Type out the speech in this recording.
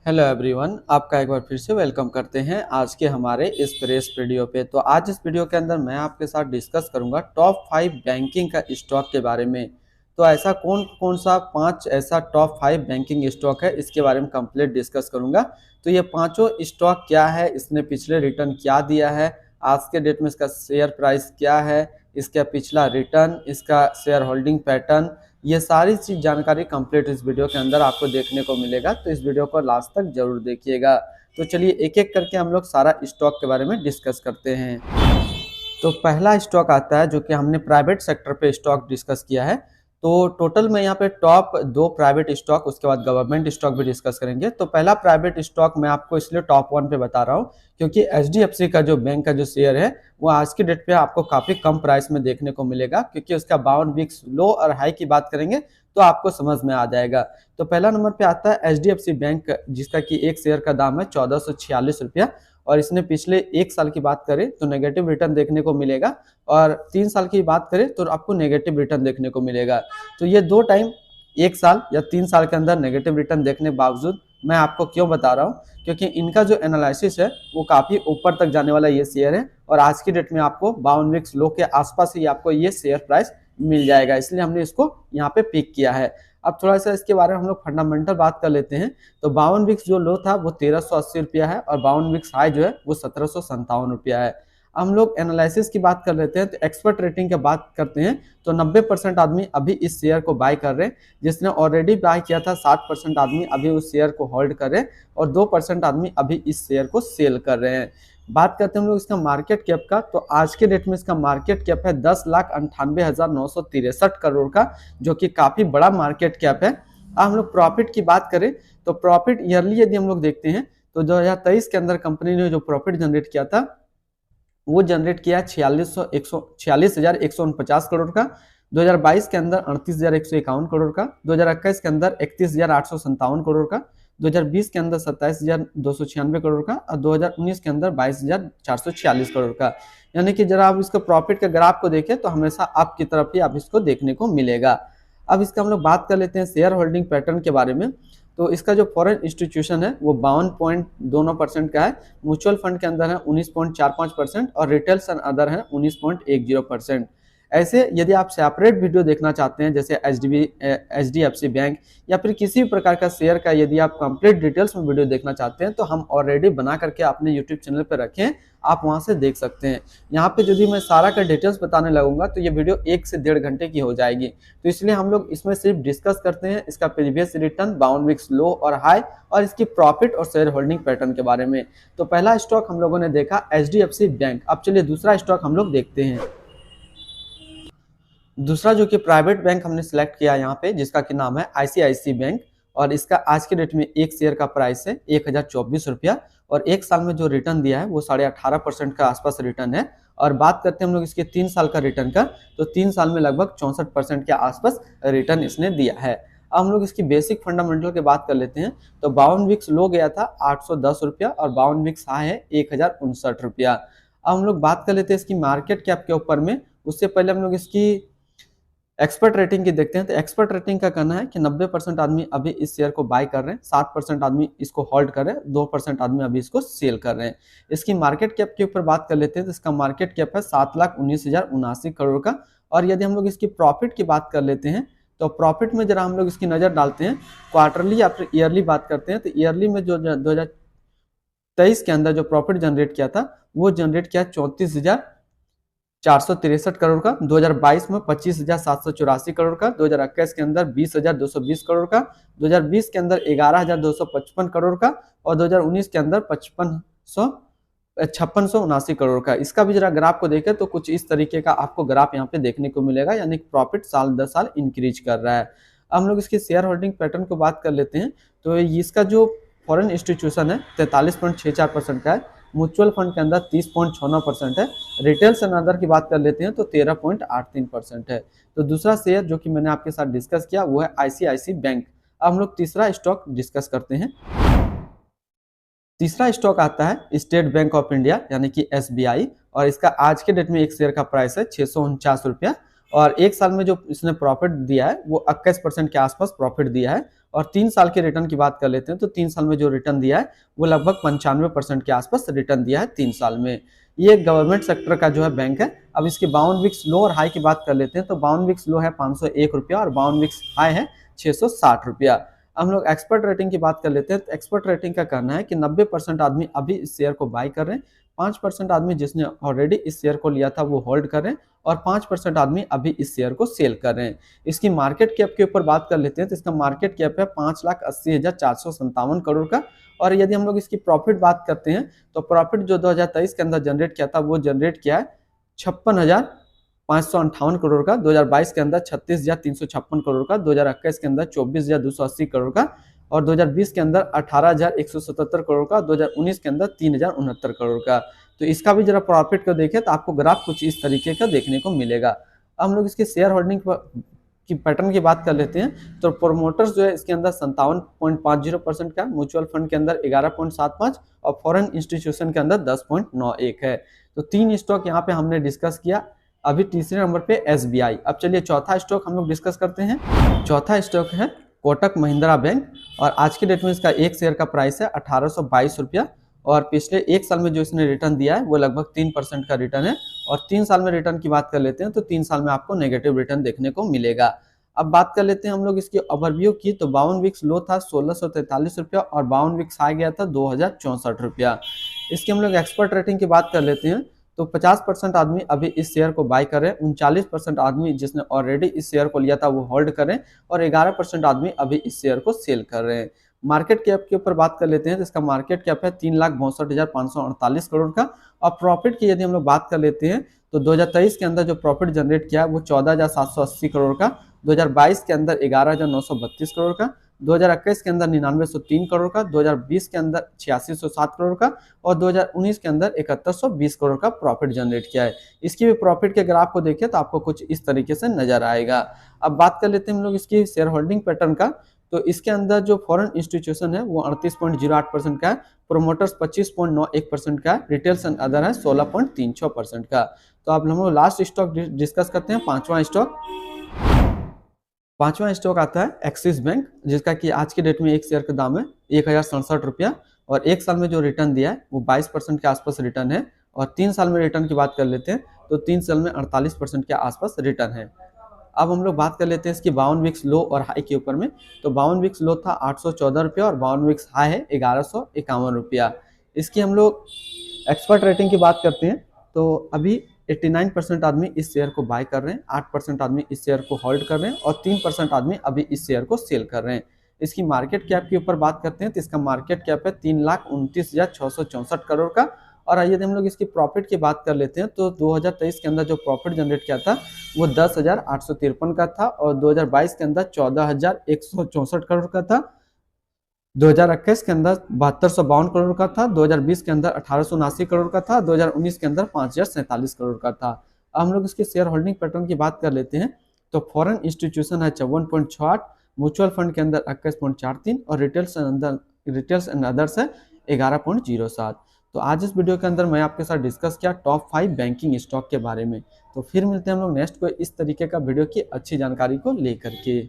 Hello everyone, आपका एक बार फिर से वेलकम करते हैं आज के हमारे इस प्रेस वीडियो पे। तो आज इस वीडियो के अंदर मैं आपके साथ डिस्कस करूंगा टॉप 5 बैंकिंग का स्टॉक के बारे में। तो ऐसा कौन कौन सा 5 ऐसा टॉप 5 बैंकिंग स्टॉक है, इसके बारे में कंप्लीट डिस्कस करूंगा। तो ये पांचों स्टॉक क्या है, इसने पिछले रिटर्न क्या दिया है, आज के डेट में इसका शेयर प्राइस क्या है, इसका पिछला रिटर्न, इसका शेयर होल्डिंग पैटर्न, ये सारी चीज जानकारी कंप्लीट इस वीडियो के अंदर आपको देखने को मिलेगा। तो इस वीडियो को लास्ट तक जरूर देखिएगा। तो चलिए एक एक करके हम लोग सारा स्टॉक के बारे में डिस्कस करते हैं। तो पहला स्टॉक आता है जो कि हमने प्राइवेट सेक्टर पे स्टॉक डिस्कस किया है। तो टोटल में यहाँ पे टॉप 2 प्राइवेट स्टॉक, उसके बाद गवर्नमेंट स्टॉक भी डिस्कस करेंगे। तो पहला प्राइवेट स्टॉक मैं आपको इसलिए टॉप 1 पे बता रहा हूँ क्योंकि एचडीएफसी का जो बैंक का जो शेयर है वो आज की डेट पे आपको काफी कम प्राइस में देखने को मिलेगा, क्योंकि उसका 52 वीक्स लो और हाई की बात करेंगे तो आपको समझ में आ जाएगा। तो पहला नंबर पे आता है एचडीएफसी बैंक, जिसका कि एक शेयर का दाम है 1446 रुपया। और इसने पिछले एक साल की बात करें तो नेगेटिव रिटर्न देखने को मिलेगा, और 3 साल की बात करें तो आपको नेगेटिव रिटर्न देखने को मिलेगा। तो ये दो टाइम, एक साल या 3 साल के अंदर नेगेटिव रिटर्न देखने के बावजूद मैं आपको क्यों बता रहा हूँ, क्योंकि इनका जो एनालिसिस है वो काफी ऊपर तक जाने वाला ये शेयर है, और आज की डेट में आपको 52 वीक्स लो के आसपास ही आपको ये शेयर प्राइस मिल जाएगा, इसलिए हमने इसको यहाँ पे पिक किया है। अब थोड़ा सा इसके बारे में हम लोग फंडामेंटल बात कर लेते हैं। तो 52 वीक्स जो लो था वो 1380 रुपया है, और 52 वीक्स हाई जो है वो 1757 रुपया है। हम लोग एनालिसिस की बात कर लेते हैं। तो एक्सपर्ट रेटिंग की बात करते हैं तो 90% आदमी अभी इस शेयर को बाय कर रहे हैं। जिसने ऑलरेडी बाय किया था 60% आदमी अभी उस शेयर को होल्ड कर रहे हैं, और 2% आदमी अभी इस शेयर को सेल कर रहे हैं। बात करते हैं हम लोग इसका मार्केट कैप का। तो आज के डेट में इसका मार्केट कैप है 10,98,963 करोड़ का, जो कि काफी बड़ा मार्केट कैप है। अब हम लोग प्रॉफिट की बात करें तो प्रॉफिट ईयरली यदि हम लोग देखते हैं तो 2023 के अंदर कंपनी ने जो प्रॉफिट जनरेट किया था वो जनरेट किया 46,149 करोड़ का। 2022 के अंदर 38,151 करोड़ का, 2021 के अंदर 31,857 करोड़ का, 2020 के अंदर 27,296 करोड़ का, और 2019 के अंदर 22,446 करोड़ का। यानी कि जरा आप इसका प्रॉफिट के ग्राफ को देखें तो हमेशा अप की तरफ ही आप इसको देखने को मिलेगा। अब इसका हम लोग बात कर लेते हैं शेयर होल्डिंग पैटर्न के बारे में। तो इसका जो फॉरेन इंस्टीट्यूशन है वो 52.20% का है, म्यूचुअल फंड के अंदर है 19.45%, और रिटेल्स एंड अदर है 19.10%। ऐसे यदि आप सेपरेट वीडियो देखना चाहते हैं, जैसे एचडीएफसी बैंक या फिर किसी भी प्रकार का शेयर का, यदि आप कंप्लीट डिटेल्स में वीडियो देखना चाहते हैं तो हम ऑलरेडी बना करके अपने यूट्यूब चैनल पर रखे हैं, आप वहां से देख सकते हैं। यहाँ पे यदि मैं सारा का डिटेल्स बताने लगूंगा तो ये वीडियो 1 से 1.5 घंटे की हो जाएगी। तो इसलिए हम लोग इसमें सिर्फ डिस्कस करते हैं इसका प्रीवियस रिटर्न, 52 वीक्स लो और हाई, और इसकी प्रॉफिट और शेयर होल्डिंग पैटर्न के बारे में। तो पहला स्टॉक हम लोगों ने देखा एचडीएफसी बैंक। अब चलिए दूसरा स्टॉक हम लोग देखते हैं। दूसरा जो कि प्राइवेट बैंक हमने सेलेक्ट किया यहाँ पे, जिसका कि नाम है आईसीआईसी बैंक, और इसका आज के डेट में एक शेयर का प्राइस है 1024 रुपया, और एक साल में जो रिटर्न दिया है वो 18.5% का आसपास रिटर्न है। और बात करते हैं हम लोग इसके 3 साल का रिटर्न का, तो 3 साल में लगभग 64% के आसपास रिटर्न इसने दिया है। अब हम लोग इसकी बेसिक फंडामेंटल की बात कर लेते हैं। तो 52 वीक्स लो गया था 810 रुपया, और 52 वीक्स हाई है 1059 रुपया। अब हम लोग बात कर लेते हैं इसकी मार्केट कैप के ऊपर में। उससे पहले हम लोग इसकी एक्सपर्ट रेटिंग की देखते हैं। तो एक्सपर्ट रेटिंग का कहना है कि 90% आदमी अभी इस शेयर को बाय कर रहे हैं, 60% आदमी इसको होल्ड कर रहे हैं, 2% आदमी अभी इसको सेल कर रहे हैं। इसकी मार्केट कैप के ऊपर बात कर लेते हैं। तो इसका मार्केट कैप है 7,19,079 करोड़ का। और यदि हम लोग इसकी प्रॉफिट की बात कर लेते हैं तो प्रॉफिट में जरा हम लोग इसकी नजर डालते हैं, क्वार्टरली या फिर ईयरली बात करते हैं। तो ईयरली में जो 2023 के अंदर जो प्रॉफिट जनरेट किया था वो जनरेट किया 34,463 करोड़ का, 2022 में 25,784 करोड़ का, 2021 के अंदर 20,220 करोड़ का, 2020 के अंदर 11,255 करोड़ का, और 2019 के अंदर 56,79 करोड़ का। इसका भी जरा ग्राफ को देखें तो कुछ इस तरीके का आपको ग्राफ यहाँ पे देखने को मिलेगा, यानी प्रॉफिट साल दर साल इंक्रीज कर रहा है। अब हम लोग इसकी शेयर होल्डिंग पैटर्न को बात कर लेते हैं। तो इसका जो फॉरेन इंस्टीट्यूशन है 43.64% का है, म्यूचुअल फंड के अंदर 30.69% है, रिटेल्स एंड अदर की बात कर लेते हैं तो 13.83% है। तो दूसरा शेयर जो कि मैंने आपके साथ डिस्कस किया वो है आईसीआईसी बैंक। अब हम लोग तीसरा स्टॉक डिस्कस करते हैं। तीसरा स्टॉक आता है स्टेट बैंक ऑफ इंडिया यानी कि एसबीआई, और इसका आज के डेट में एक शेयर का प्राइस है 649 रुपया, और एक साल में जो इसने प्रॉफिट दिया है वो 21% के आसपास प्रॉफिट दिया है, और 3 साल के रिटर्न की बात कर लेते हैं तो 3 साल में जो रिटर्न दिया है वो लगभग 95% के आसपास रिटर्न दिया है 3 साल में। ये गवर्नमेंट सेक्टर का जो है बैंक है। अब इसके बाउंड विक्स लो और हाई की बात कर लेते हैं तो बाउंड विक्स लो है 501 रुपया और बाउंड विक्स हाई है 660 रुपया। हम लोग एक्सपर्ट रेटिंग की बात कर लेते हैं तो एक्सपर्ट रेटिंग का कहना है कि 90% आदमी अभी इस शेयर को बाय कर रहे हैं, 5% आदमी जिसने ऑलरेडी इस शेयर को लिया था वो होल्ड कर रहे हैं और 5% आदमी अभी इस शेयर को सेल कर रहे हैं। इसकी मार्केट कैप के ऊपर बात कर लेते हैं तो इसका मार्केट कैप है 5,80,457 करोड़ का। और यदि हम लोग इसकी प्रॉफिट बात करते हैं तो प्रॉफिट जो 2023 के अंदर जनरेट किया था वो जनरेट किया है 56,558 करोड़ का, 2022 के अंदर 36,356 करोड़ का, 2021 के अंदर 24,280 करोड़ का और 2020 के अंदर 18,177 करोड़ का, 2019 के अंदर 3,069 करोड़ का। तो इसका भी जरा प्रॉफिट को देखें तो आपको ग्राफ कुछ इस तरीके का देखने को मिलेगा। अब हम लोग इसके शेयर होल्डिंग की पैटर्न की बात कर लेते हैं तो प्रोमोटर्स जो है इसके अंदर 57.50% का, म्यूचुअल फंड के अंदर 11.75 और फॉरेन इंस्टीट्यूशन के अंदर 10.91 है। तो 3 स्टॉक यहाँ पे हमने डिस्कस किया। अभी तीसरे नंबर पे SBI। अब चलिए चौथा स्टॉक हम लोग डिस्कस करते हैं। चौथा स्टॉक है कोटक महिंद्रा बैंक और आज के डेट में इसका एक शेयर का प्राइस है 1822 रुपया और पिछले एक साल में जो इसने रिटर्न दिया है वो लगभग 3% का रिटर्न है। और 3 साल में रिटर्न की बात कर लेते हैं तो 3 साल में आपको नेगेटिव रिटर्न देखने को मिलेगा। अब बात कर लेते हैं हम लोग इसकी ओवरव्यू की तो 52 वीक्स लो था 1643 रुपया और 52 वीक्स हाई गया था 2064 रुपया। इसकी हम लोग एक्सपर्ट रेटिंग की बात कर लेते हैं तो 50% आदमी अभी इस शेयर को बाय कर रहे हैं, 39% आदमी जिसने ऑलरेडी इस शेयर को लिया था वो होल्ड कर रहे हैं और 11% आदमी अभी इस शेयर को सेल कर रहे हैं। मार्केट कैप के ऊपर बात कर लेते हैं तो इसका मार्केट कैप है 3,62,548 करोड़ का। और प्रॉफिट की यदि हम लोग बात कर लेते हैं तो 2023 के अंदर जो प्रॉफिट जनरेट किया है वो 14,780 करोड़ का, 2022 के अंदर 11,932 करोड़ का, 2021 के अंदर 9903 करोड़ का, 2020 के अंदर 8607 करोड़ का और 2019 के अंदर 7120 करोड़ का प्रॉफिट जनरेट किया है। इसकी भी प्रॉफिट के ग्राफ को देखिए तो आपको कुछ इस तरीके से नजर आएगा। अब बात कर लेते हैं हम लोग इसकी शेयर होल्डिंग पैटर्न का तो इसके अंदर जो फॉरेन इंस्टीट्यूशन है वो 38.08% का है, प्रोमोटर्स 25.91% का है, रिटेल्स एंड अदर है 16.36% का। तो अब हम लोग लास्ट स्टॉक डिस्कस करते हैं। पांचवा स्टॉक आता है एक्सिस बैंक जिसका कि आज के डेट में एक शेयर का दाम है 1,067 रुपया और एक साल में जो रिटर्न दिया है वो 22% के आसपास रिटर्न है। और 3 साल में रिटर्न की बात कर लेते हैं तो 3 साल में 48% के आसपास रिटर्न है। अब हम लोग बात कर लेते हैं इसकी 52 वीक्स लो और हाई के ऊपर में तो 52 वीक्स लो था 814 रुपया और 52 वीक्स हाई है 1151 रुपया। इसकी हम लोग एक्सपर्ट रेटिंग की बात करते हैं तो अभी 89% आदमी इस शेयर को बाय कर रहे हैं, 8% आदमी इस शेयर को होल्ड कर रहे हैं और 3% आदमी अभी इस शेयर को सेल कर रहे हैं। इसकी मार्केट कैप के ऊपर बात करते हैं तो इसका मार्केट कैप है 3,29,664 करोड़ का। और यदि हम लोग इसकी प्रॉफिट की बात कर लेते हैं तो 2023 के अंदर जो प्रॉफिट जनरेट किया था वो 10,853 का था और 2022 के अंदर 14,164 करोड़ का था, 2021 के अंदर 7252 करोड़ का था, 2020 के अंदर 1879 करोड़ का था, 2019 के अंदर 5,047 करोड़ का था। अब हम लोग इसके शेयर होल्डिंग पैटर्न की बात कर लेते हैं तो फॉरेन इंस्टीट्यूशन है 54.68, म्यूचुअल फंड के अंदर 21.43 और रिटेल्स एंड अदर्स है 11.07। तो आज इस वीडियो के अंदर मैं आपके साथ डिस्कस किया टॉप 5 बैंकिंग स्टॉक के बारे में। तो फिर मिलते हैं हम लोग नेक्स्ट को इस तरीके का वीडियो की अच्छी जानकारी को लेकर के।